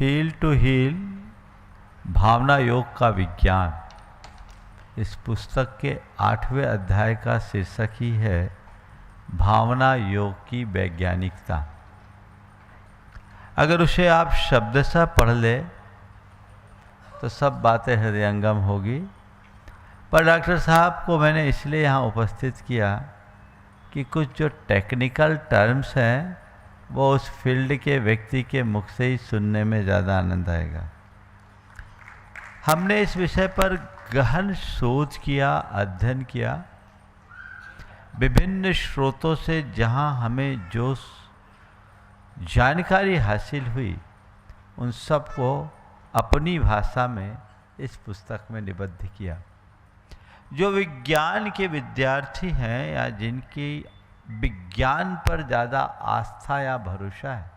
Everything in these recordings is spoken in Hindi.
फील टू हील भावना योग का विज्ञान, इस पुस्तक के 8वें अध्याय का शीर्षक ही है भावना योग की वैज्ञानिकता। अगर उसे आप शब्दशः पढ़ ले तो सब बातें हृदयंगम होगी, पर डॉक्टर साहब को मैंने इसलिए यहाँ उपस्थित किया कि कुछ जो टेक्निकल टर्म्स हैं वो उस फील्ड के व्यक्ति के मुख से ही सुनने में ज़्यादा आनंद आएगा। हमने इस विषय पर गहन शोध किया, अध्ययन किया, विभिन्न स्रोतों से जहाँ हमें जो जानकारी हासिल हुई उन सब को अपनी भाषा में इस पुस्तक में निबद्ध किया। जो विज्ञान के विद्यार्थी हैं या जिनकी विज्ञान पर ज़्यादा आस्था या भरोसा है,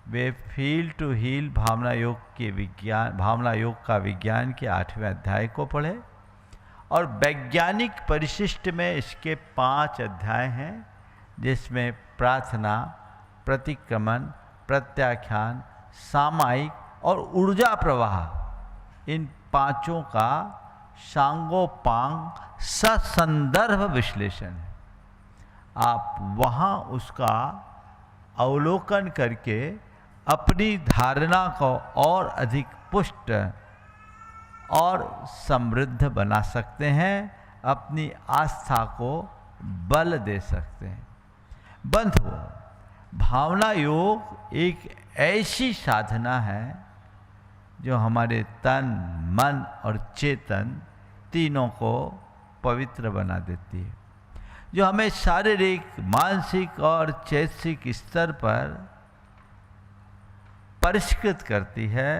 वे फील टू हील भावना योग का विज्ञान के 8वें अध्याय को पढ़े और वैज्ञानिक परिशिष्ट में इसके 5 अध्याय हैं, जिसमें प्रार्थना, प्रतिक्रमण, प्रत्याख्यान, सामायिक और ऊर्जा प्रवाह, इन 5 का सांगोपांग ससंदर्भ विश्लेषण है। आप वहाँ उसका अवलोकन करके अपनी धारणा को और अधिक पुष्ट और समृद्ध बना सकते हैं, अपनी आस्था को बल दे सकते हैं। बंधुओं, भावना योग एक ऐसी साधना है जो हमारे तन, मन और चेतन तीनों को पवित्र बना देती है, जो हमें शारीरिक, मानसिक और चैतसिक स्तर पर परिष्कृत करती है,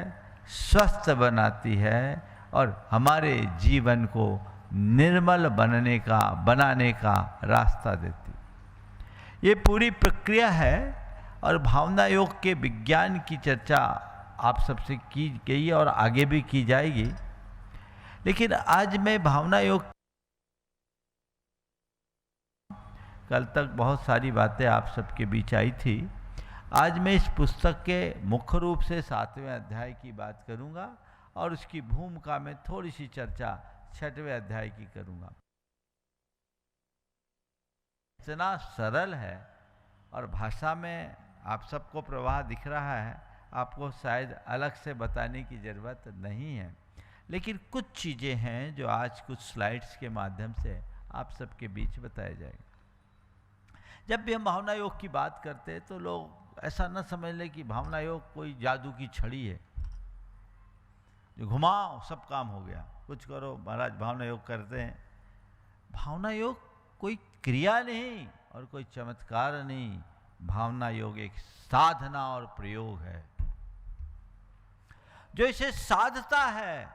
स्वस्थ बनाती है और हमारे जीवन को निर्मल बनाने का रास्ता देती है। ये पूरी प्रक्रिया है और भावना योग के विज्ञान की चर्चा आप सबसे की गई और आगे भी की जाएगी। लेकिन आज मैं भावना योग, कल तक बहुत सारी बातें आप सबके बीच आई थी, आज मैं इस पुस्तक के मुख्य रूप से 7वें अध्याय की बात करूंगा और उसकी भूमिका में थोड़ी सी चर्चा 6वें अध्याय की करूंगा। इतना सरल है और भाषा में आप सबको प्रवाह दिख रहा है, आपको शायद अलग से बताने की ज़रूरत नहीं है, लेकिन कुछ चीज़ें हैं जो आज कुछ स्लाइड्स के माध्यम से आप सबके बीच बताया जाएगा। जब भी हम भावना योग की बात करते हैं तो लोग ऐसा न समझ लें कि भावना योग कोई जादू की छड़ी है जो घुमाओ सब काम हो गया, कुछ करो महाराज भावना योग करते हैं। भावना योग कोई क्रिया नहीं और कोई चमत्कार नहीं, भावना योग एक साधना और प्रयोग है। जो इसे साधता है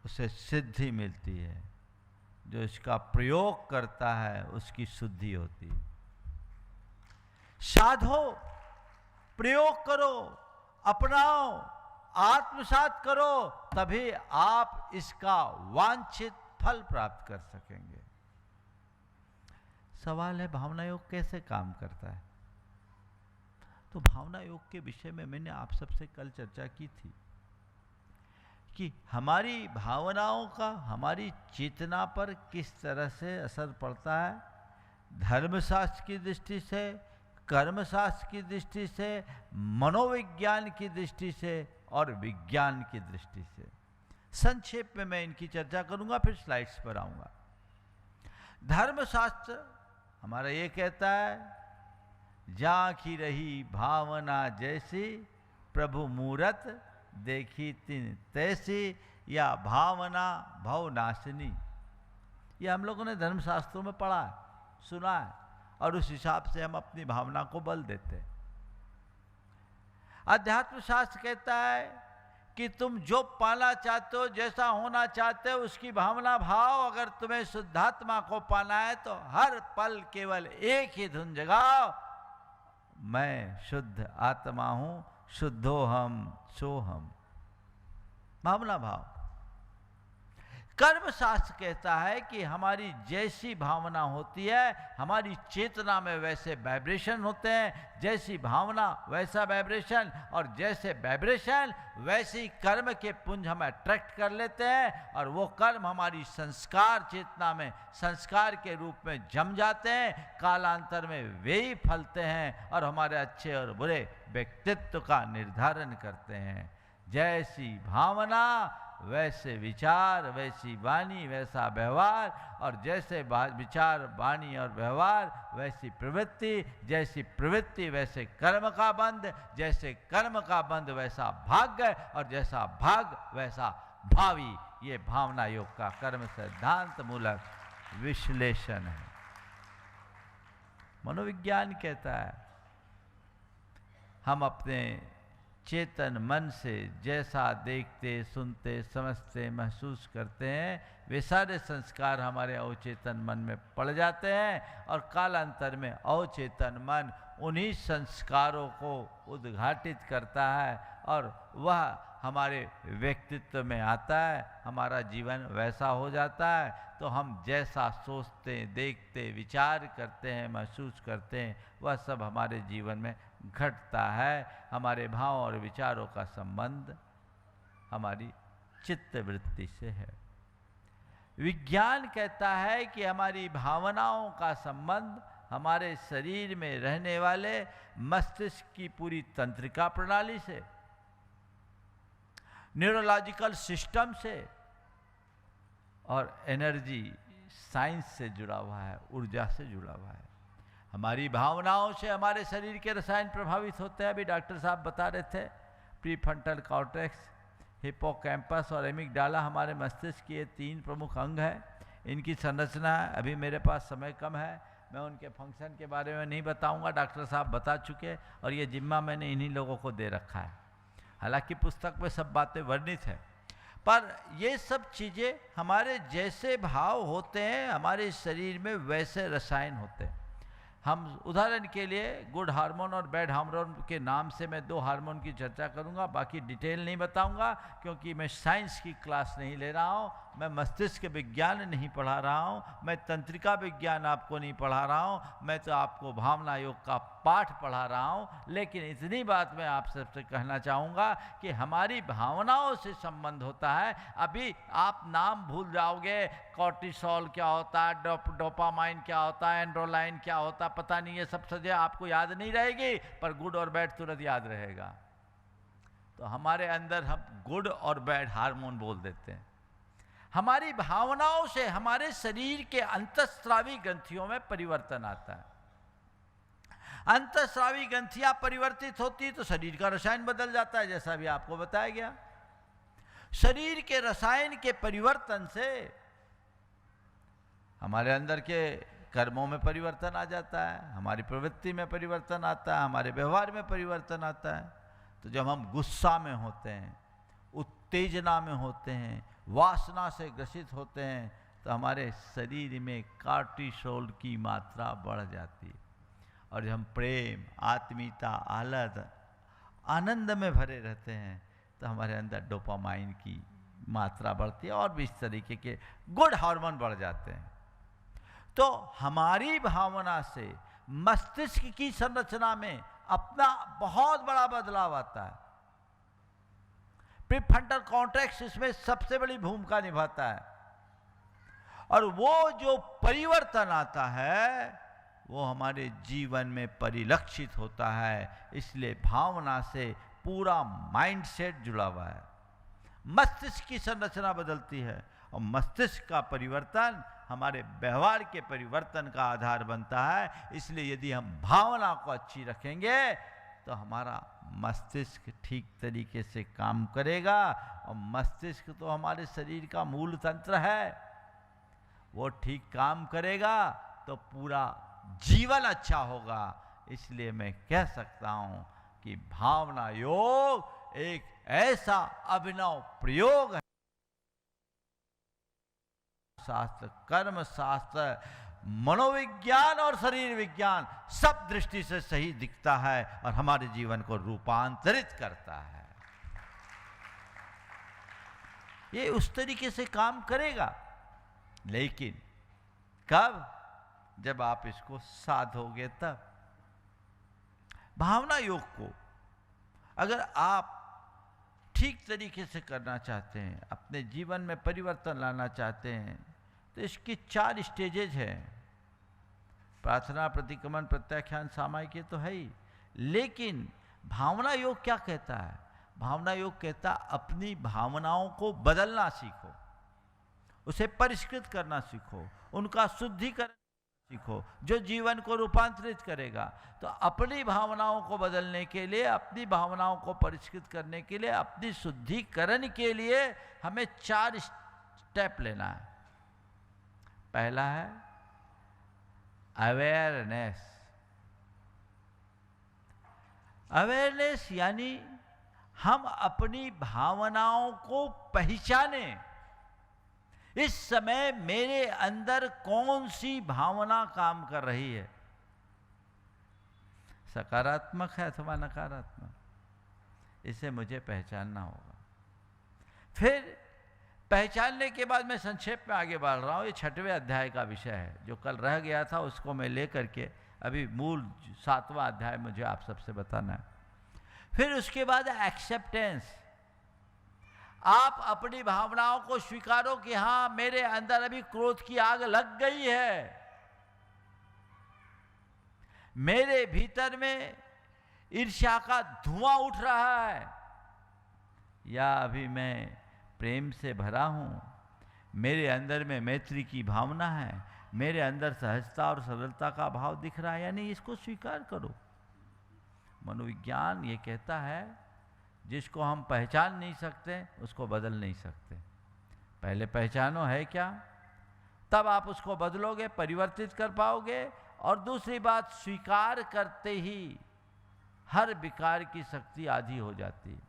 उसे सिद्धि मिलती है, जो इसका प्रयोग करता है उसकी शुद्धि होती है। साधो, प्रयोग करो, अपनाओ, आत्मसात करो, तभी आप इसका वांछित फल प्राप्त कर सकेंगे। सवाल है भावना योग कैसे काम करता है? तो भावना योग के विषय में मैंने आप सबसे कल चर्चा की थी कि हमारी भावनाओं का हमारी चेतना पर किस तरह से असर पड़ता है, धर्मशास्त्र की दृष्टि से, कर्मशास्त्र की दृष्टि से, मनोविज्ञान की दृष्टि से और विज्ञान की दृष्टि से। संक्षेप में मैं इनकी चर्चा करूंगा, फिर स्लाइड्स पर आऊंगा। धर्मशास्त्र हमारा ये कहता है, जाखी रही भावना जैसी, प्रभु मूरत देखी तिन तैसी, या भावना भवनाशिनी। ये हम लोगों ने धर्मशास्त्रों में पढ़ा है, सुना है और उस हिसाब से हम अपनी भावना को बल देते हैं। अध्यात्म शास्त्र कहता है कि तुम जो पाना चाहते हो, जैसा होना चाहते हो, उसकी भावना भाव। अगर तुम्हें शुद्धात्मा को पाना है तो हर पल केवल एक ही धुन जगाओ, मैं शुद्ध आत्मा हूं, शुद्धो हम सो हम। भावना भाव। कर्म शास्त्र कहता है कि हमारी जैसी भावना होती है, हमारी चेतना में वैसे वाइब्रेशन होते हैं, जैसी भावना वैसा वाइब्रेशन, और जैसे वाइब्रेशन वैसी कर्म के पुंज हम अट्रैक्ट कर लेते हैं, और वो कर्म हमारी संस्कार चेतना में संस्कार के रूप में जम जाते हैं, कालांतर में वे ही फलते हैं और हमारे अच्छे और बुरे व्यक्तित्व का निर्धारण करते हैं। जैसी भावना वैसे विचार, वैसी वाणी वैसा व्यवहार, और जैसे विचार वाणी और व्यवहार वैसी प्रवृत्ति, जैसी प्रवृत्ति वैसे कर्म का बंध, जैसे कर्म का बंध वैसा भाग्य, और जैसा भाग वैसा भावी। ये भावना योग का कर्म सिद्धांत मूलक विश्लेषण है। मनोविज्ञान कहता है हम अपने चेतन मन से जैसा देखते, सुनते, समझते, महसूस करते हैं, वे सारे संस्कार हमारे अवचेतन मन में पड़ जाते हैं, और कालांतर में अवचेतन मन उन्हीं संस्कारों को उद्घाटित करता है और वह हमारे व्यक्तित्व में आता है, हमारा जीवन वैसा हो जाता है। तो हम जैसा सोचते, देखते, विचार करते हैं, महसूस करते हैं, वह सब हमारे जीवन में घटता है। हमारे भाव और विचारों का संबंध हमारी चित्त वृत्ति से है। विज्ञान कहता है कि हमारी भावनाओं का संबंध हमारे शरीर में रहने वाले मस्तिष्क की पूरी तंत्रिका प्रणाली से, न्यूरोलॉजिकल सिस्टम से और एनर्जी साइंस से जुड़ा हुआ है, ऊर्जा से जुड़ा हुआ है। हमारी भावनाओं से हमारे शरीर के रसायन प्रभावित होते हैं। अभी डॉक्टर साहब बता रहे थे, प्रीफ्रंटल कॉर्टेक्स, हिप्पोकैम्पस और एमिगडाला हमारे मस्तिष्क के 3 प्रमुख अंग हैं। इनकी संरचना, अभी मेरे पास समय कम है, मैं उनके फंक्शन के बारे में नहीं बताऊंगा, डॉक्टर साहब बता चुके, और ये जिम्मा मैंने इन्हीं लोगों को दे रखा है। हालांकि पुस्तक में सब बातें वर्णित है, पर ये सब चीज़ें हमारे जैसे भाव होते हैं, हमारे शरीर में वैसे रसायन होते हैं। हम उदाहरण के लिए गुड हार्मोन और बैड हार्मोन के नाम से मैं 2 हार्मोन की चर्चा करूंगा, बाकी डिटेल नहीं बताऊंगा, क्योंकि मैं साइंस की क्लास नहीं ले रहा हूं, मैं मस्तिष्क विज्ञान नहीं पढ़ा रहा हूं, मैं तंत्रिका विज्ञान आपको नहीं पढ़ा रहा हूं, मैं तो आपको भावना योग का पाठ पढ़ा रहा हूं। लेकिन इतनी बात मैं आप सबसे कहना चाहूँगा कि हमारी भावनाओं से संबंध होता है। अभी आप नाम भूल जाओगे, कॉर्टिसोल क्या होता है, डोपामाइन क्या होता है, एंड्रोलाइन क्या होता है, पता नहीं, ये सब चीजें आपको याद नहीं रहेगी, पर गुड और बैड तुरंत याद रहेगा। तो हमारे अंदर हम गुड और बैड हार्मोन बोल देते हैं। हमारी भावनाओं से हमारे शरीर के अंतःस्रावी ग्रंथियों में परिवर्तन आता है। अंतःस्रावी ग्रंथियां परिवर्तित होती तो शरीर का रसायन बदल जाता है, जैसा भी आपको बताया गया। शरीर के रसायन के परिवर्तन से हमारे अंदर के कर्मों में परिवर्तन आ जाता है, हमारी प्रवृत्ति में परिवर्तन आता है, हमारे व्यवहार में परिवर्तन आता है। तो जब हम गुस्सा में होते हैं, उत्तेजना में होते हैं, वासना से ग्रसित होते हैं, तो हमारे शरीर में कॉर्टिसोल की मात्रा बढ़ जाती है। और जब हम प्रेम, आत्मीयता, आह्लाद, आनंद में भरे रहते हैं, तो हमारे अंदर डोपामाइन की मात्रा बढ़ती है और भी इस तरीके के गुड हार्मोन बढ़ जाते हैं। तो हमारी भावना से मस्तिष्क की संरचना में अपना बहुत बड़ा बदलाव आता है। प्रीफ्रंटल कॉर्टेक्स इसमें सबसे बड़ी भूमिका निभाता है, और वो जो परिवर्तन आता है वो हमारे जीवन में परिलक्षित होता है। इसलिए भावना से पूरा माइंडसेट जुड़ा हुआ है। मस्तिष्क की संरचना बदलती है, और मस्तिष्क का परिवर्तन हमारे व्यवहार के परिवर्तन का आधार बनता है। इसलिए यदि हम भावना को अच्छी रखेंगे तो हमारा मस्तिष्क ठीक तरीके से काम करेगा, और मस्तिष्क तो हमारे शरीर का मूल तंत्र है, वो ठीक काम करेगा तो पूरा जीवन अच्छा होगा। इसलिए मैं कह सकता हूं कि भावना योग एक ऐसा अभिनव प्रयोग है। शास्त्र, कर्म शास्त्र, मनोविज्ञान और शरीर विज्ञान सब दृष्टि से सही दिखता है और हमारे जीवन को रूपांतरित करता है। ये उस तरीके से काम करेगा, लेकिन कब? जब आप इसको साधोगे तब। भावना योग को अगर आप ठीक तरीके से करना चाहते हैं, अपने जीवन में परिवर्तन लाना चाहते हैं, तो इसकी 4 स्टेजेज हैं। प्रार्थना, प्रतिक्रमण, प्रत्याख्यान, सामायिक, ये तो है ही, लेकिन भावना योग क्या कहता है? भावना योग कहता है अपनी भावनाओं को बदलना सीखो, उसे परिष्कृत करना सीखो, उनका शुद्धिकरण सीखो, जो जीवन को रूपांतरित करेगा। तो अपनी भावनाओं को बदलने के लिए, अपनी भावनाओं को परिष्कृत करने के लिए, अपनी शुद्धिकरण के लिए हमें 4 स्टेप लेना है। पहला है अवेयरनेस। अवेयरनेस यानी हम अपनी भावनाओं को पहचाने। इस समय मेरे अंदर कौन सी भावना काम कर रही है, सकारात्मक है अथवा नकारात्मक, इसे मुझे पहचानना होगा। फिर पहचानने के बाद मैं संक्षेप में आगे बढ़ रहा हूँ, ये 6वें अध्याय का विषय है। जो कल रह गया था उसको मैं लेकर के अभी मूल 7वां अध्याय मुझे आप सबसे बताना है। फिर उसके बाद एक्सेप्टेंस। आप अपनी भावनाओं को स्वीकारो कि हाँ, मेरे अंदर अभी क्रोध की आग लग गई है, मेरे भीतर में ईर्ष्या का धुआं उठ रहा है, या अभी मैं प्रेम से भरा हूं, मेरे अंदर में मैत्री की भावना है, मेरे अंदर सहजता और सरलता का भाव दिख रहा है, यानी इसको स्वीकार करो। मनोविज्ञान ये कहता है जिसको हम पहचान नहीं सकते उसको बदल नहीं सकते। पहले पहचानो है क्या, तब आप उसको बदलोगे, परिवर्तित कर पाओगे। और दूसरी बात, स्वीकार करते ही हर विकार की शक्ति आधी हो जाती है।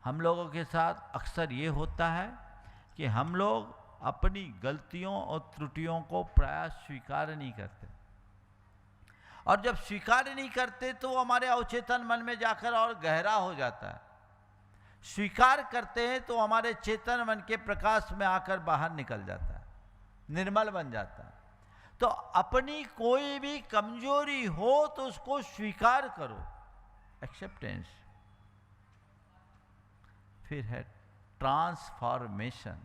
हम लोगों के साथ अक्सर ये होता है कि हम लोग अपनी गलतियों और त्रुटियों को प्रायः स्वीकार नहीं करते, और जब स्वीकार नहीं करते तो वो हमारे अवचेतन मन में जाकर और गहरा हो जाता है। स्वीकार करते हैं तो हमारे चेतन मन के प्रकाश में आकर बाहर निकल जाता है, निर्मल बन जाता है। तो अपनी कोई भी कमजोरी हो तो उसको स्वीकार करो, एक्सेप्टेंस। फिर है ट्रांसफॉर्मेशन।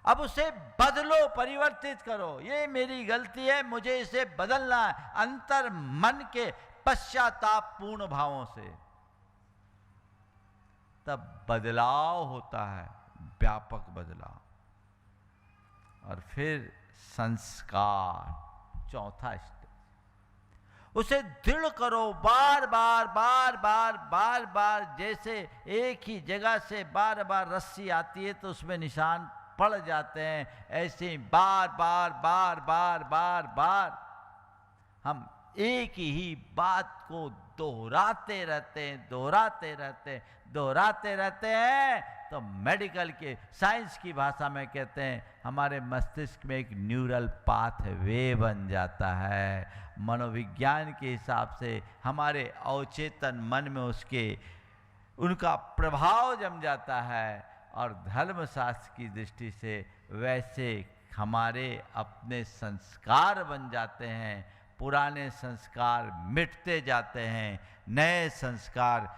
अब उसे बदलो, परिवर्तित करो। ये मेरी गलती है, मुझे इसे बदलना है, अंतर मन के पश्चाताप पूर्ण भावों से। तब बदलाव होता है, व्यापक बदलाव। और फिर संस्कार, चौथा स्टेप। उसे दृढ़ करो, बार बार बार बार बार बार, जैसे एक ही जगह से बार बार रस्सी आती है तो उसमें निशान पड़ जाते हैं, ऐसे ही बार बार बार बार बार बार हम एक ही बात को दोहराते रहते हैं, दोहराते रहते हैं, दोहराते रहते हैं। तो मेडिकल के, साइंस की भाषा में कहते हैं, हमारे मस्तिष्क में एक न्यूरल पाथवे बन जाता है। मनोविज्ञान के हिसाब से हमारे अवचेतन मन में उनका प्रभाव जम जाता है। और धर्मशास्त्र की दृष्टि से वैसे हमारे अपने संस्कार बन जाते हैं, पुराने संस्कार मिटते जाते हैं, नए संस्कार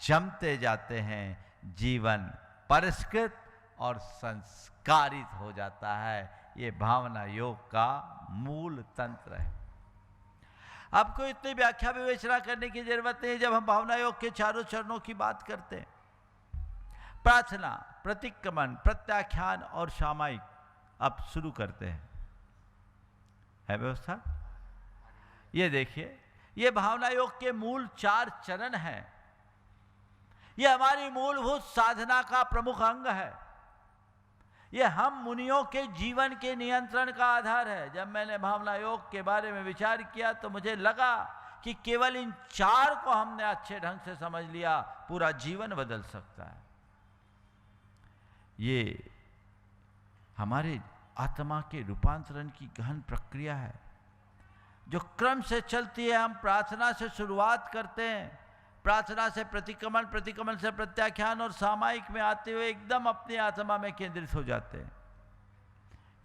जमते जाते हैं, जीवन परिष्कृत और संस्कारित हो जाता है। ये भावना योग का मूल तंत्र है। आपको इतनी व्याख्या विवेचना करने की जरूरत नहीं जब हम भावना योग के चारों चरणों की बात करते हैं। प्रार्थना, प्रतिक्रमण, प्रत्याख्यान और सामायिक अब शुरू करते हैं। है व्यवस्था? ये देखिए, ये भावना योग के मूल 4 चरण हैं। ये हमारी मूलभूत साधना का प्रमुख अंग है। ये हम मुनियों के जीवन के नियंत्रण का आधार है। जब मैंने भावना योग के बारे में विचार किया तो मुझे लगा कि केवल इन 4 को हमने अच्छे ढंग से समझ लिया, पूरा जीवन बदल सकता है। ये हमारे आत्मा के रूपांतरण की गहन प्रक्रिया है जो क्रम से चलती है। हम प्रार्थना से शुरुआत करते हैं, प्रार्थना से प्रतिक्रमण, प्रतिक्रमण से प्रत्याख्यान और सामायिक में आते हुए एकदम अपनी आत्मा में केंद्रित हो जाते हैं।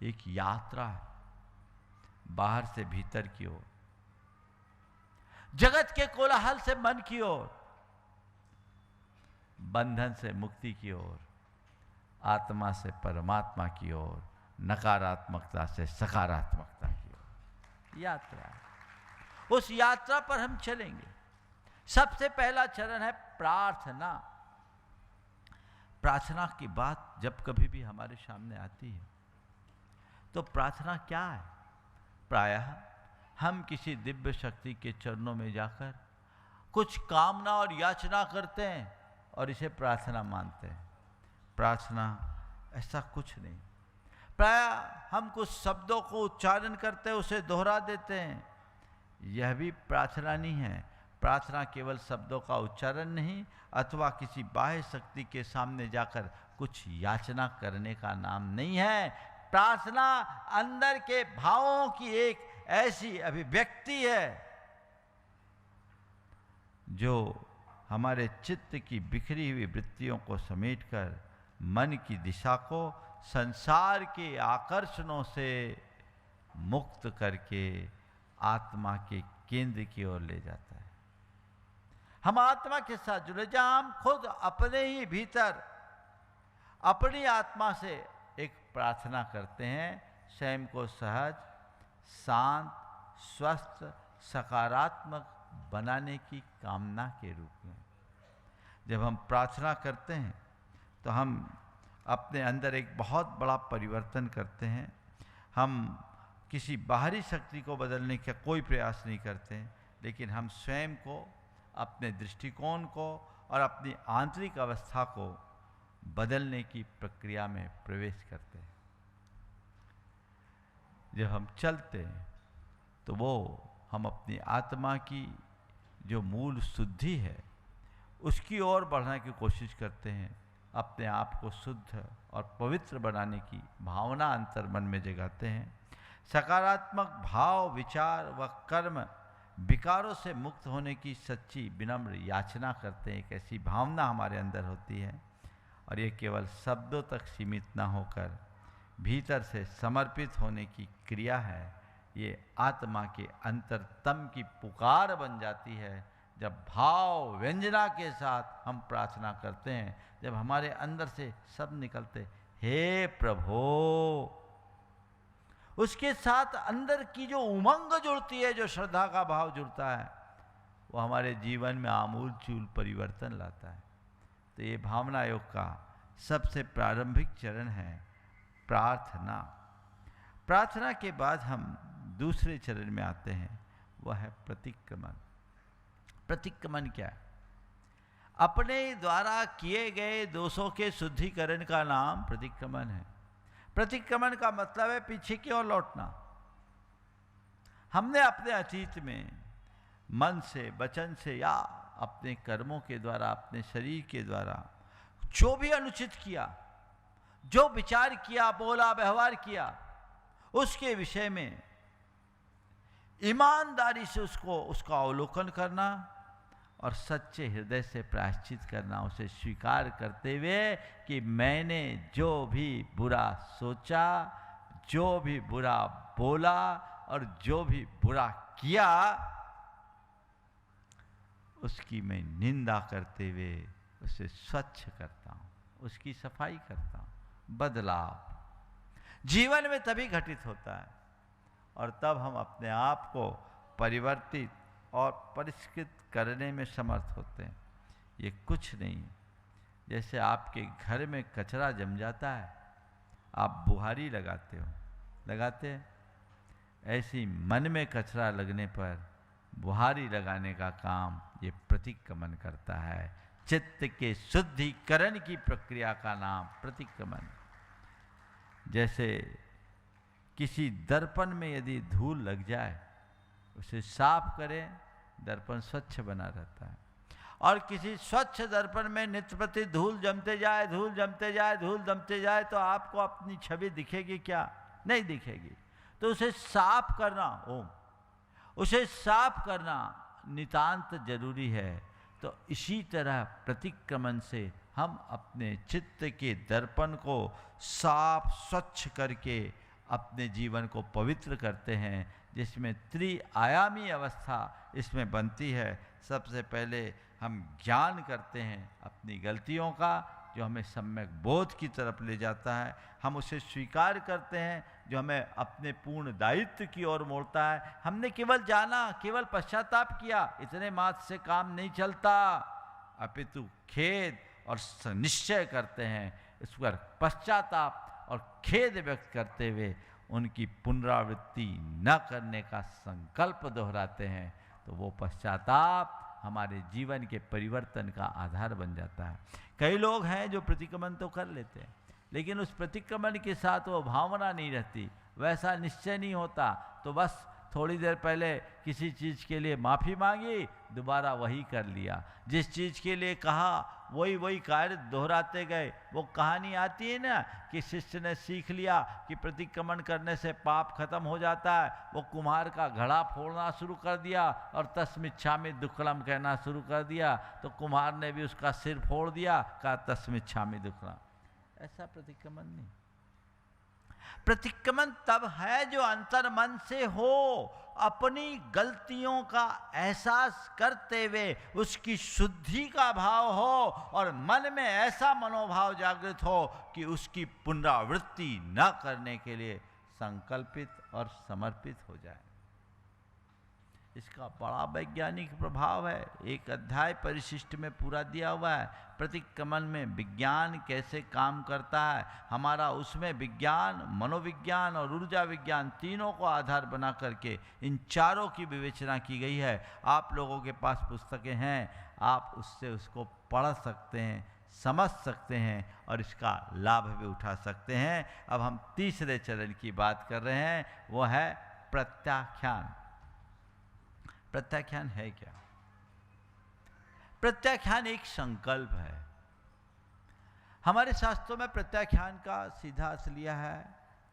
एक यात्रा है बाहर से भीतर की ओर, जगत के कोलाहल से मन की ओर, बंधन से मुक्ति की ओर, आत्मा से परमात्मा की ओर, नकारात्मकता से सकारात्मकता की ओर यात्रा है। उस यात्रा पर हम चलेंगे। सबसे पहला चरण है प्रार्थना। प्रार्थना की बात जब कभी भी हमारे सामने आती है तो प्रार्थना क्या है? प्रायः हम किसी दिव्य शक्ति के चरणों में जाकर कुछ कामना और याचना करते हैं और इसे प्रार्थना मानते हैं। प्रार्थना ऐसा कुछ नहीं। प्रायः हम कुछ शब्दों को उच्चारण करते हैं, उसे दोहरा देते हैं, यह भी प्रार्थना नहीं है। प्रार्थना केवल शब्दों का उच्चारण नहीं अथवा किसी बाह्य शक्ति के सामने जाकर कुछ याचना करने का नाम नहीं है। प्रार्थना अंदर के भावों की एक ऐसी अभिव्यक्ति है जो हमारे चित्त की बिखरी हुई वृत्तियों को समेटकर मन की दिशा को संसार के आकर्षणों से मुक्त करके आत्मा के केंद्र की ओर ले जाता है। हम आत्मा के साथ जुड़े, जहां हम खुद अपने ही भीतर अपनी आत्मा से एक प्रार्थना करते हैं, स्वयं को सहज, शांत, स्वस्थ, सकारात्मक बनाने की कामना के रूप में। जब हम प्रार्थना करते हैं तो हम अपने अंदर एक बहुत बड़ा परिवर्तन करते हैं। हम किसी बाहरी शक्ति को बदलने का कोई प्रयास नहीं करते हैं, लेकिन हम स्वयं को, अपने दृष्टिकोण को और अपनी आंतरिक अवस्था को बदलने की प्रक्रिया में प्रवेश करते हैं। जब हम चलते हैं तो वो हम अपनी आत्मा की जो मूल शुद्धि है उसकी ओर बढ़ने की कोशिश करते हैं। अपने आप को शुद्ध और पवित्र बनाने की भावना अंतर मन में जगाते हैं। सकारात्मक भाव, विचार व कर्म विकारों से मुक्त होने की सच्ची विनम्र याचना करते हैं। एक ऐसी भावना हमारे अंदर होती है और ये केवल शब्दों तक सीमित न होकर भीतर से समर्पित होने की क्रिया है। ये आत्मा के अंतरतम की पुकार बन जाती है। जब भाव व्यंजना के साथ हम प्रार्थना करते हैं, जब हमारे अंदर से शब्द निकलते हे प्रभु, उसके साथ अंदर की जो उमंग जुड़ती है, जो श्रद्धा का भाव जुड़ता है, वो हमारे जीवन में आमूल चूल परिवर्तन लाता है। तो ये भावना योग का सबसे प्रारंभिक चरण है प्रार्थना। प्रार्थना के बाद हम दूसरे चरण में आते हैं, वह है प्रतिक्रमण। प्रतिक्रमण क्या है? अपने द्वारा किए गए दोषों के शुद्धिकरण का नाम प्रतिक्रमण है। प्रतिक्रमण का मतलब है पीछे की ओर लौटना। हमने अपने अतीत में मन से, वचन से या अपने कर्मों के द्वारा, अपने शरीर के द्वारा जो भी अनुचित किया, जो विचार किया, बोला, व्यवहार किया, उसके विषय में ईमानदारी से उसका अवलोकन करना और सच्चे हृदय से प्रायश्चित करना, उसे स्वीकार करते हुए कि मैंने जो भी बुरा सोचा, जो भी बुरा बोला और जो भी बुरा किया, उसकी मैं निंदा करते हुए उसे स्वच्छ करता हूँ, उसकी सफाई करता हूँ। बदलाव जीवन में तभी घटित होता है और तब हम अपने आप को परिवर्तित और परिष्कृत करने में समर्थ होते हैं। ये कुछ नहीं है, जैसे आपके घर में कचरा जम जाता है, आप बुहारी लगाते हो, लगाते हैं, ऐसी मन में कचरा लगने पर बुहारी लगाने का काम ये प्रतिक्रमण करता है। चित्त के शुद्धिकरण की प्रक्रिया का नाम प्रतिक्रमण। जैसे किसी दर्पण में यदि धूल लग जाए, उसे साफ करें, दर्पण स्वच्छ बना रहता है। और किसी स्वच्छ दर्पण में नित्य प्रति धूल जमते जाए, धूल जमते जाए, धूल जमते जाए, तो आपको अपनी छवि दिखेगी क्या? नहीं दिखेगी। तो उसे साफ करना, उसे साफ करना नितांत जरूरी है। तो इसी तरह प्रतिक्रमण से हम अपने चित्त के दर्पण को साफ स्वच्छ करके अपने जीवन को पवित्र करते हैं, जिसमें त्रिआयामी अवस्था इसमें बनती है। सबसे पहले हम ज्ञान करते हैं अपनी गलतियों का, जो हमें सम्यक बोध की तरफ ले जाता है। हम उसे स्वीकार करते हैं, जो हमें अपने पूर्ण दायित्व की ओर मोड़ता है। हमने केवल जाना, केवल पश्चाताप किया, इतने मात्र से काम नहीं चलता, अपितु खेद और निश्चय करते हैं, इस पर पश्चाताप और खेद व्यक्त करते हुए उनकी पुनरावृत्ति न करने का संकल्प दोहराते हैं। तो वो पश्चाताप हमारे जीवन के परिवर्तन का आधार बन जाता है। कई लोग हैं जो प्रतिक्रमण तो कर लेते हैं, लेकिन उस प्रतिक्रमण के साथ वो भावना नहीं रहती, वैसा निश्चय नहीं होता। तो बस थोड़ी देर पहले किसी चीज़ के लिए माफ़ी मांगी, दोबारा वही कर लिया। जिस चीज़ के लिए कहा वही कार्य दोहराते गए। वो कहानी आती है ना कि शिष्य ने सीख लिया कि प्रतिक्रमण करने से पाप खत्म हो जाता है। वो कुम्हार का घड़ा फोड़ना शुरू कर दिया और तस्मिच्छामि दुक्कड़म कहना शुरू कर दिया। तो कुम्हार ने भी उसका सिर फोड़ दिया, कहा तस्मिच्छामि दुक्कड़म। ऐसा प्रतिक्रमण नहीं। प्रतिक्रमण तब है जो अंतर मन से हो, अपनी गलतियों का एहसास करते हुए उसकी शुद्धि का भाव हो और मन में ऐसा मनोभाव जागृत हो कि उसकी पुनरावृत्ति न करने के लिए संकल्पित और समर्पित हो जाए। इसका बड़ा वैज्ञानिक प्रभाव है। एक अध्याय परिशिष्ट में पूरा दिया हुआ है, प्रतिक्रमण में विज्ञान कैसे काम करता है। हमारा उसमें विज्ञान, मनोविज्ञान और ऊर्जा विज्ञान तीनों को आधार बना करके इन चारों की विवेचना की गई है। आप लोगों के पास पुस्तकें हैं, आप उससे उसको पढ़ सकते हैं, समझ सकते हैं और इसका लाभ भी उठा सकते हैं। अब हम तीसरे चरण की बात कर रहे हैं, वो है प्रत्याख्यान। प्रत्याख्यान है क्या? प्रत्याख्यान एक संकल्प है। हमारे शास्त्रों में प्रत्याख्यान का सीधा अर्थ लिया है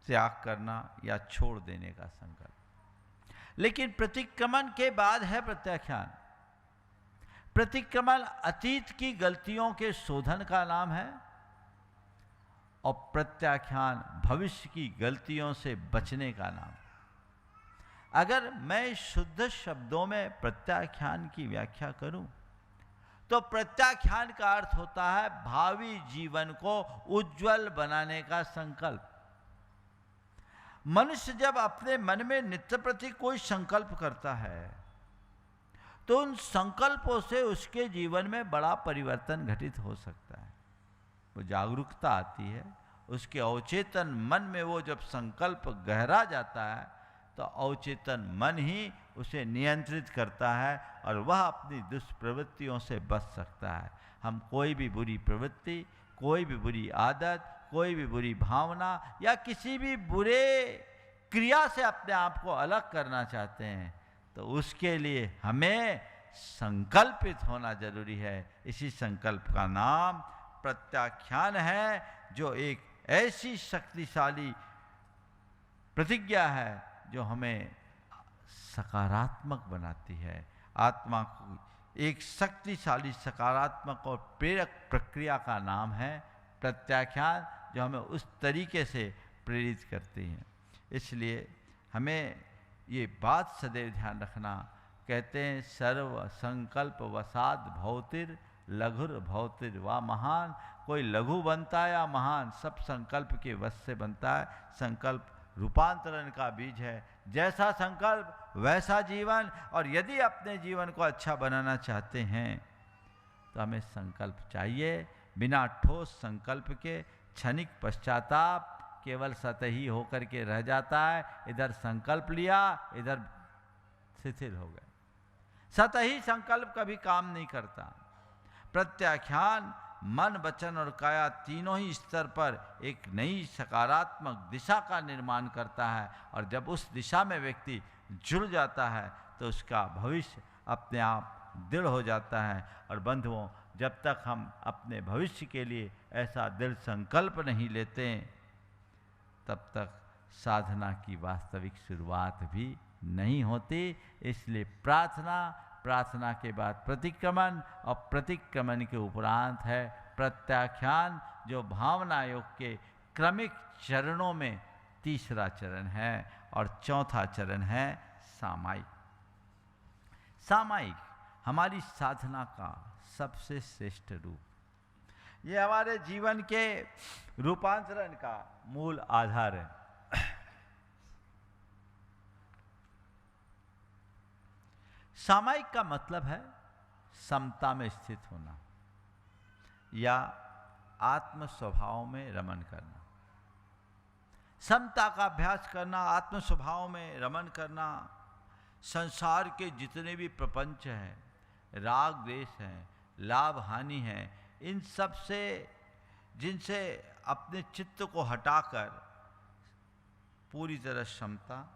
त्याग करना या छोड़ देने का संकल्प। लेकिन प्रतिक्रमण के बाद है प्रत्याख्यान। प्रतिक्रमण अतीत की गलतियों के शोधन का नाम है और प्रत्याख्यान भविष्य की गलतियों से बचने का नाम। अगर मैं शुद्ध शब्दों में प्रत्याख्यान की व्याख्या करूं तो प्रत्याख्यान का अर्थ होता है भावी जीवन को उज्जवल बनाने का संकल्प। मनुष्य जब अपने मन में नित्य प्रति कोई संकल्प करता है तो उन संकल्पों से उसके जीवन में बड़ा परिवर्तन घटित हो सकता है। वो जागरूकता आती है, उसके अवचेतन मन में वो जब संकल्प गहरा जाता है तो अवचेतन मन ही उसे नियंत्रित करता है और वह अपनी दुष्प्रवृत्तियों से बच सकता है। हम कोई भी बुरी प्रवृत्ति, कोई भी बुरी आदत, कोई भी बुरी भावना या किसी भी बुरे क्रिया से अपने आप को अलग करना चाहते हैं तो उसके लिए हमें संकल्पित होना जरूरी है। इसी संकल्प का नाम प्रत्याख्यान है, जो एक ऐसी शक्तिशाली प्रतिज्ञा है जो हमें सकारात्मक बनाती है। आत्मा को एक शक्तिशाली सकारात्मक और प्रेरक प्रक्रिया का नाम है प्रत्याख्यान, जो हमें उस तरीके से प्रेरित करती है। इसलिए हमें ये बात सदैव ध्यान रखना, कहते हैं सर्व संकल्प वसाद भौतिर लघुर भौतिर व महान। कोई लघु बनता है या महान, सब संकल्प के वश से बनता है। संकल्प रूपांतरण का बीज है। जैसा संकल्प वैसा जीवन। और यदि अपने जीवन को अच्छा बनाना चाहते हैं तो हमें संकल्प चाहिए। बिना ठोस संकल्प के क्षणिक पश्चाताप केवल सतही होकर के रह जाता है। इधर संकल्प लिया, इधर शिथिल हो गए। सतही संकल्प कभी काम नहीं करता। प्रत्याख्यान मन, वचन और काया तीनों ही स्तर पर एक नई सकारात्मक दिशा का निर्माण करता है। और जब उस दिशा में व्यक्ति जुड़ जाता है तो उसका भविष्य अपने आप दृढ़ हो जाता है। और बंधुओं, जब तक हम अपने भविष्य के लिए ऐसा दृढ़ संकल्प नहीं लेते तब तक साधना की वास्तविक शुरुआत भी नहीं होती। इसलिए प्रार्थना, प्रार्थना के बाद प्रतिक्रमण और प्रतिक्रमण के उपरांत है प्रत्याख्यान, जो भावना योग के क्रमिक चरणों में तीसरा चरण है, और चौथा चरण है सामायिक। सामायिक हमारी साधना का सबसे श्रेष्ठ रूप, ये हमारे जीवन के रूपांतरण का मूल आधार है। सामायिक का मतलब है समता में स्थित होना या आत्म स्वभाव में रमन करना। समता का अभ्यास करना, आत्म स्वभाव में रमन करना, संसार के जितने भी प्रपंच हैं, राग द्वेष हैं, लाभ हानि है, इन सब से, जिनसे अपने चित्त को हटाकर पूरी तरह समता,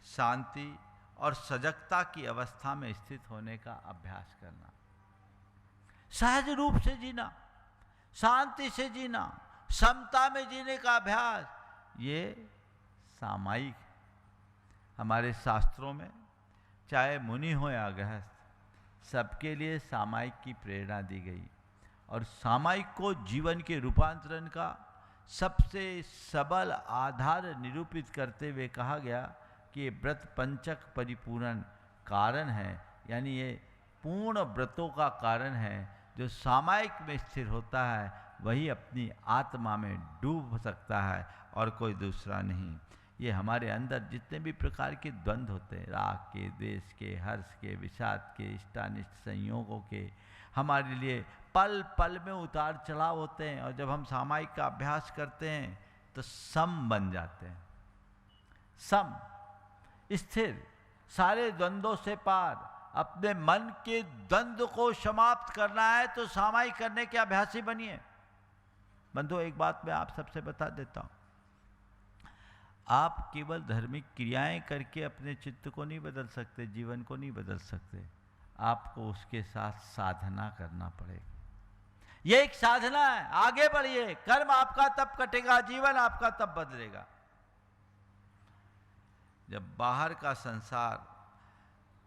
शांति और सजगता की अवस्था में स्थित होने का अभ्यास करना। सहज रूप से जीना, शांति से जीना, समता में जीने का अभ्यास, ये सामायिक। हमारे शास्त्रों में चाहे मुनि हो या गृहस्थ, सबके लिए सामायिक की प्रेरणा दी गई, और सामायिक को जीवन के रूपांतरण का सबसे सबल आधार निरूपित करते हुए कहा गया कि ये व्रत पंचक परिपूर्ण कारण है, यानी ये पूर्ण व्रतों का कारण है। जो सामायिक में स्थिर होता है वही अपनी आत्मा में डूब सकता है और कोई दूसरा नहीं। ये हमारे अंदर जितने भी प्रकार के द्वंद्व होते हैं, राग के, द्वेष के, हर्ष के, विषाद के, इष्टानिष्ट संयोगों के, हमारे लिए पल पल में उतार चढ़ाव होते हैं, और जब हम सामायिक का अभ्यास करते हैं तो सम बन जाते हैं। सम, स्थिर, सारे द्वंद्वों से पार, अपने मन के द्वंद्व को समाप्त करना है तो सामायिक करने के अभ्यासी बनिए। बंधु, एक बात मैं आप सबसे बता देता हूं, आप केवल धार्मिक क्रियाएं करके अपने चित्त को नहीं बदल सकते, जीवन को नहीं बदल सकते, आपको उसके साथ साधना करना पड़ेगा। ये एक साधना है, आगे बढ़िए, कर्म आपका तब कटेगा, जीवन आपका तब बदलेगा। जब बाहर का संसार,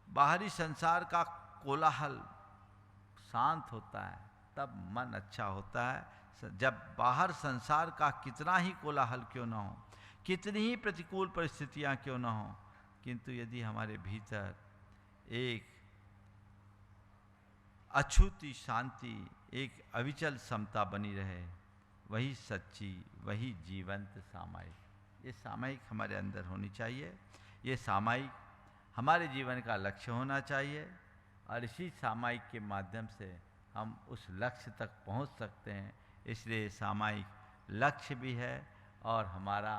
बाहरी संसार का कोलाहल शांत होता है तब मन अच्छा होता है। जब बाहर संसार का कितना ही कोलाहल क्यों ना हो, कितनी ही प्रतिकूल परिस्थितियां क्यों ना हो, किंतु यदि हमारे भीतर एक अछूती शांति, एक अविचल समता बनी रहे, वही सच्ची, वही जीवंत सामायिक। ये सामायिक हमारे अंदर होनी चाहिए, ये सामायिक हमारे जीवन का लक्ष्य होना चाहिए, और इसी सामायिक के माध्यम से हम उस लक्ष्य तक पहुंच सकते हैं। इसलिए सामायिक लक्ष्य भी है और हमारा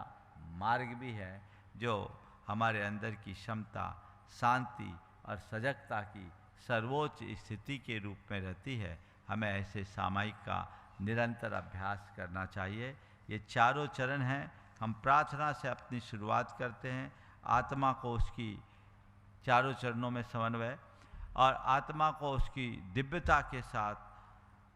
मार्ग भी है, जो हमारे अंदर की क्षमता, शांति और सजगता की सर्वोच्च स्थिति के रूप में रहती है। हमें ऐसे सामायिक का निरंतर अभ्यास करना चाहिए। ये चारों चरण हैं। हम प्रार्थना से अपनी शुरुआत करते हैं, आत्मा को उसकी चारों चरणों में समन्वय और आत्मा को उसकी दिव्यता के साथ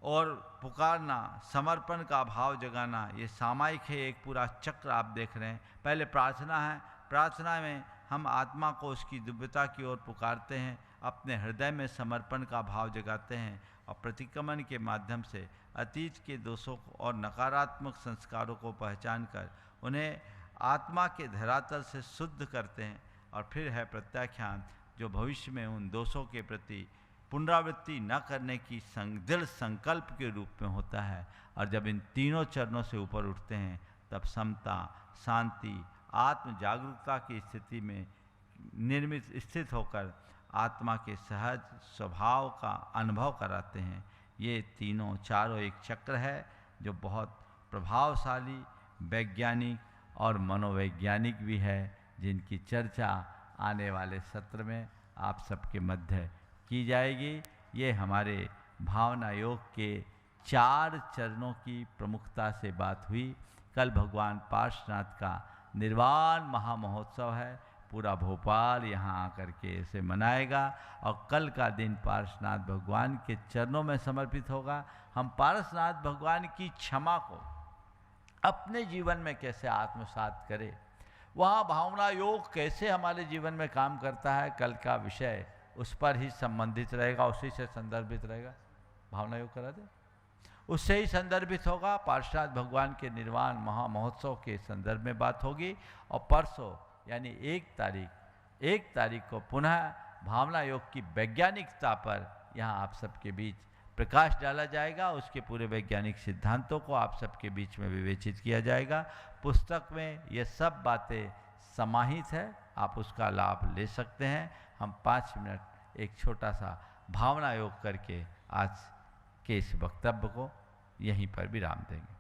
और पुकारना, समर्पण का भाव जगाना, ये सामायिक है। एक पूरा चक्र आप देख रहे हैं। पहले प्रार्थना है, प्रार्थना में हम आत्मा को उसकी दिव्यता की ओर पुकारते हैं, अपने हृदय में समर्पण का भाव जगाते हैं, और प्रतिक्रमण के माध्यम से अतीत के दोषों और नकारात्मक संस्कारों को पहचान कर उन्हें आत्मा के धरातल से शुद्ध करते हैं। और फिर है प्रत्याख्यान, जो भविष्य में उन दोषों के प्रति पुनरावृत्ति न करने की दृढ़ संकल्प के रूप में होता है। और जब इन तीनों चरणों से ऊपर उठते हैं तब समता, शांति, आत्म जागरूकता की स्थिति में निर्मित स्थित होकर आत्मा के सहज स्वभाव का अनुभव कराते हैं। ये तीनों चारों एक चक्र है जो बहुत प्रभावशाली, वैज्ञानिक और मनोवैज्ञानिक भी है, जिनकी चर्चा आने वाले सत्र में आप सबके मध्य की जाएगी। ये हमारे भावना योग के 4 चरणों की प्रमुखता से बात हुई। कल भगवान पार्श्वनाथ का निर्वाण महामहोत्सव है, पूरा भोपाल यहाँ आकर के इसे मनाएगा, और कल का दिन पार्श्वनाथ भगवान के चरणों में समर्पित होगा। हम पार्श्वनाथ भगवान की क्षमा को अपने जीवन में कैसे आत्मसात करें, वहाँ भावना योग कैसे हमारे जीवन में काम करता है, कल का विषय उस पर ही संबंधित रहेगा, उसी से संदर्भित रहेगा। भावना योग करा दे, उससे ही संदर्भित होगा। पार्षद भगवान के निर्वाण महामहोत्सव के संदर्भ में बात होगी। और परसों यानी 1 तारीख को पुनः भावना योग की वैज्ञानिकता पर यहाँ आप सबके बीच प्रकाश डाला जाएगा। उसके पूरे वैज्ञानिक सिद्धांतों को आप सबके बीच में विवेचित किया जाएगा। पुस्तक में ये सब बातें समाहित है, आप उसका लाभ ले सकते हैं। हम 5 मिनट एक छोटा सा भावना योग करके आज के इस वक्तव्य को यहीं पर विराम देंगे।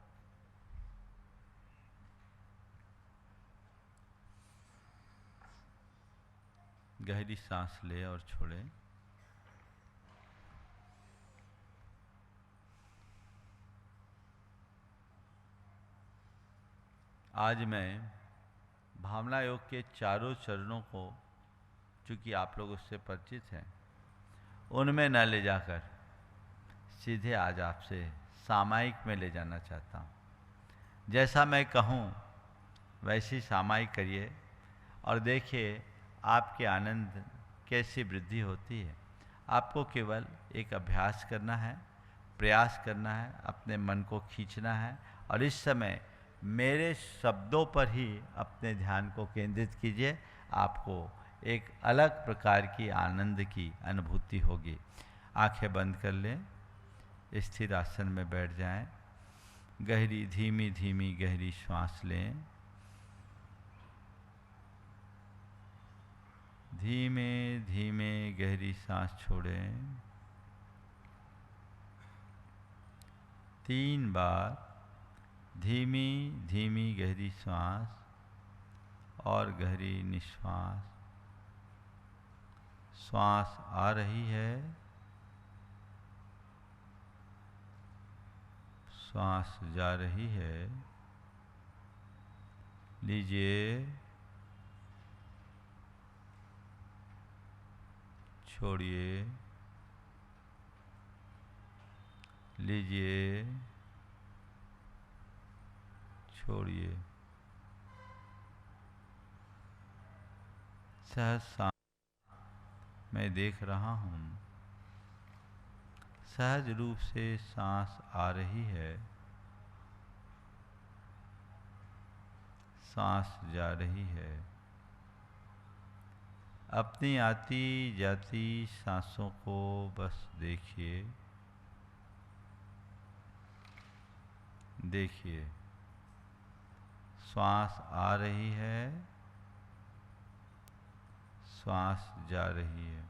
गहरी सांस ले और छोड़े। आज मैं भावना योग के चारों चरणों को, चूँकि आप लोग उससे परिचित हैं, उनमें न ले जाकर सीधे आज आपसे सामायिक में ले जाना चाहता हूँ। जैसा मैं कहूँ वैसी सामायिक करिए और देखिए आपके आनंद कैसी वृद्धि होती है। आपको केवल एक अभ्यास करना है, प्रयास करना है, अपने मन को खींचना है और इस समय मेरे शब्दों पर ही अपने ध्यान को केंद्रित कीजिए। आपको एक अलग प्रकार की आनंद की अनुभूति होगी। आंखें बंद कर लें, स्थिर आसन में बैठ जाएं, गहरी धीमी धीमी गहरी श्वास लें, धीमे धीमे गहरी सांस छोड़ें। 3 बार धीमी धीमी गहरी सांस और गहरी निश्वास। श्वास आ रही है, श्वास जा रही है। लीजिए, छोड़िए, लीजिए, छोड़िए। सहज सांस मैं देख रहा हूँ, सहज रूप से सांस आ रही है, सांस जा रही है। अपनी आती जाती सांसों को बस देखिए, देखिए। श्वास आ रही है, श्वास जा रही है।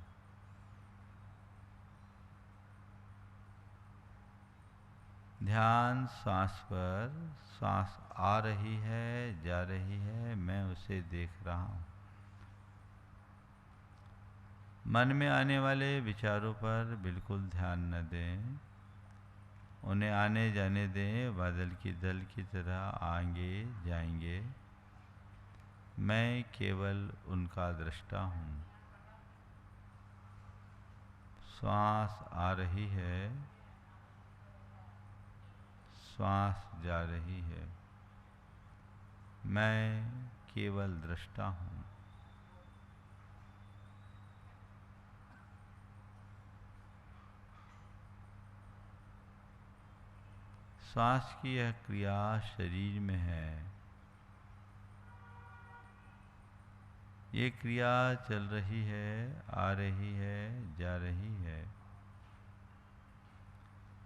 ध्यान श्वास पर, श्वास आ रही है, जा रही है, मैं उसे देख रहा हूँ। मन में आने वाले विचारों पर बिल्कुल ध्यान न दें, उन्हें आने जाने दें। बादल की दल की तरह आएंगे जाएंगे, मैं केवल उनका दृष्टा हूँ। श्वास आ रही है, श्वास जा रही है, मैं केवल दृष्टा हूँ। श्वास की यह क्रिया शरीर में है, ये क्रिया चल रही है, आ रही है, जा रही है,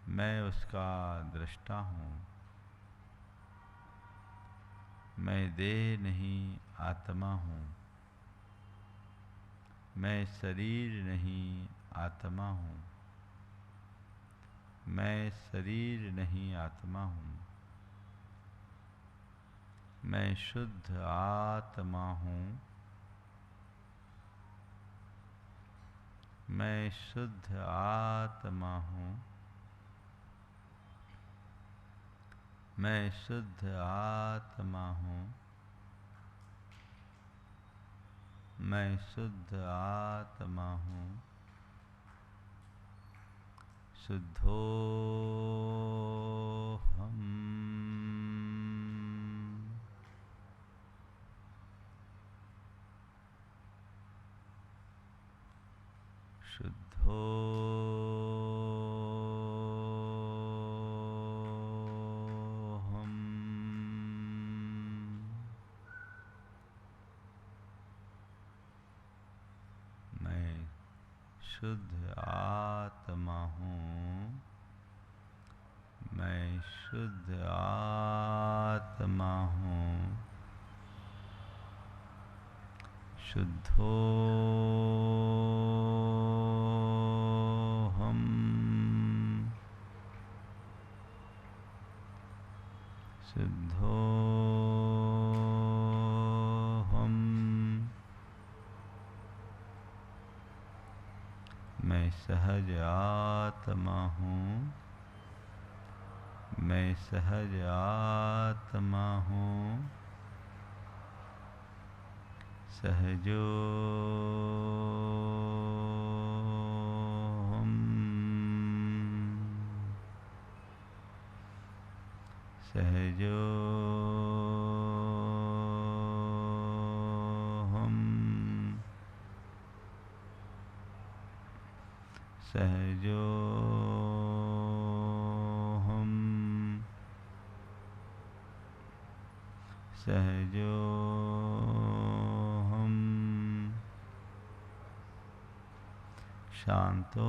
मैं उसका दृष्टा हूँ। मैं देह नहीं आत्मा हूँ, मैं शरीर नहीं आत्मा हूँ, मैं शरीर नहीं आत्मा हूँ, मैं शुद्ध आत्मा हूँ, मैं शुद्ध आत्मा हूँ, मैं शुद्ध आत्मा हूँ, मैं शुद्ध आत्मा हूँ। शुद्धोहम। शुद्धोऽहम्। मैं शुद्ध आत्मा हूँ। मैं शुद्ध आत्मा हूँ। शुद्धोऽहम्। शुद्धोऽहम्। मैं सहज आत्मा हूँ। मैं सहज आत्मा हूँ। सहजोऽहम्। सहजोऽहम्। सहजोऽहम्। सहजोऽहम्। शान्तोऽहम्।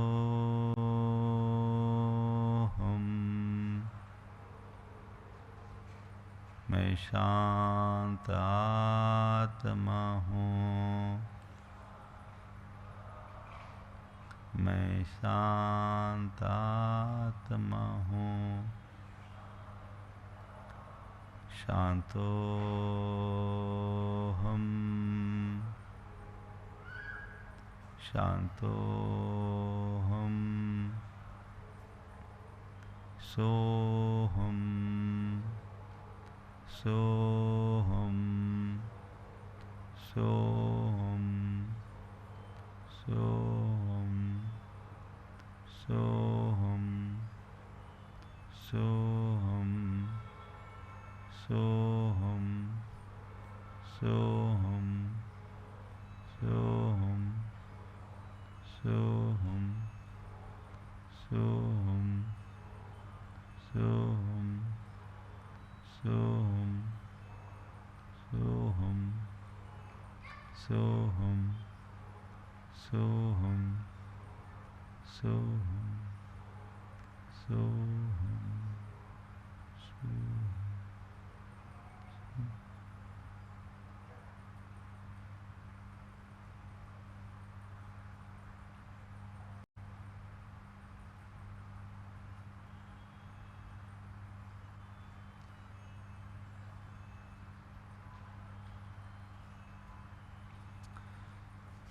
मैं शांत आत्मा हूँ। मैं शांत आत्मा हूँ। शान्तोऽहम्। शान्तोऽहम्। सोऽहम्। सोऽहम्। सोऽहम्। सोऽहम्। सोऽहम्। सोऽहम्। सोऽहम्। सोऽहम्। सोऽहम्। सोऽहम्। सोऽहम्। सोऽहम्। सोऽहम्। सोऽहम्। सोऽहम्। सोऽहम्। सोऽहम्। सोऽहम्।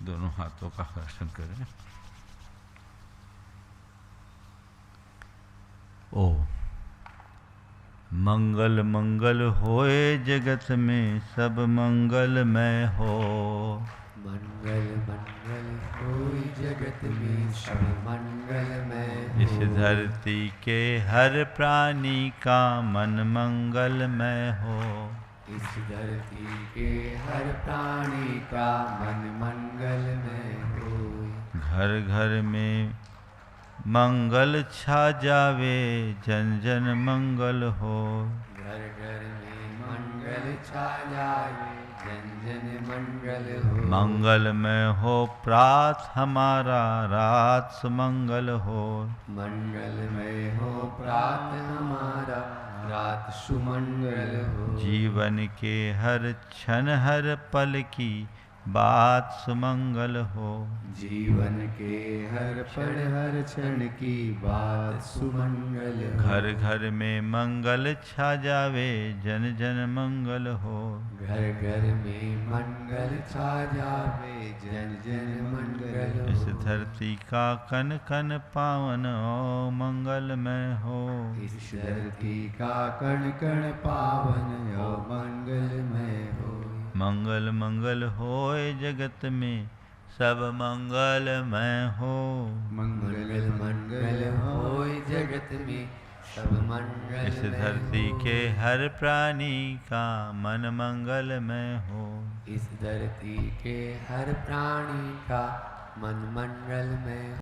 दोनों हाथों का दर्शन करें। ओ मंगल मंगल होए जगत में सब मंगलमय हो। मंगल मंगल होए जगत में सब मंगलमय हो। इस धरती के हर प्राणी का मन मंगलमय हो। इस धरती के हर प्राणी का मन मंगलमय हो। घर घर में मंगल छा जावे, जन जन मंगल हो। घर घर में मंगल छा जाए, जन जन मंगल हो। मंगलमय हो प्रात हमारा, रात सुमंगल हो। मंगलमय हो प्रात हमारा, रात सुमंगल हो। जीवन के हर क्षण हर पल की बात सुमंगल हो। जीवन के हर पल हर क्षण की बात सुमंगल हो। घर घर में मंगल छा जावे, जन जन मंगल हो। घर घर में मंगल छा जावे, जन जन मंगल हो। इस धरती का कन कन पावन हो, मंगलमय हो। इस धरती का कण कण पावन हो, मंगलमय हो। मंगल मंगल होए जगत में सब मंगलमय हो। मंगल मंगल होए जगत में सब मंगल। इस धरती के हर प्राणी का मन मंगलमय हो। इस धरती के हर प्राणी का मन मंडल में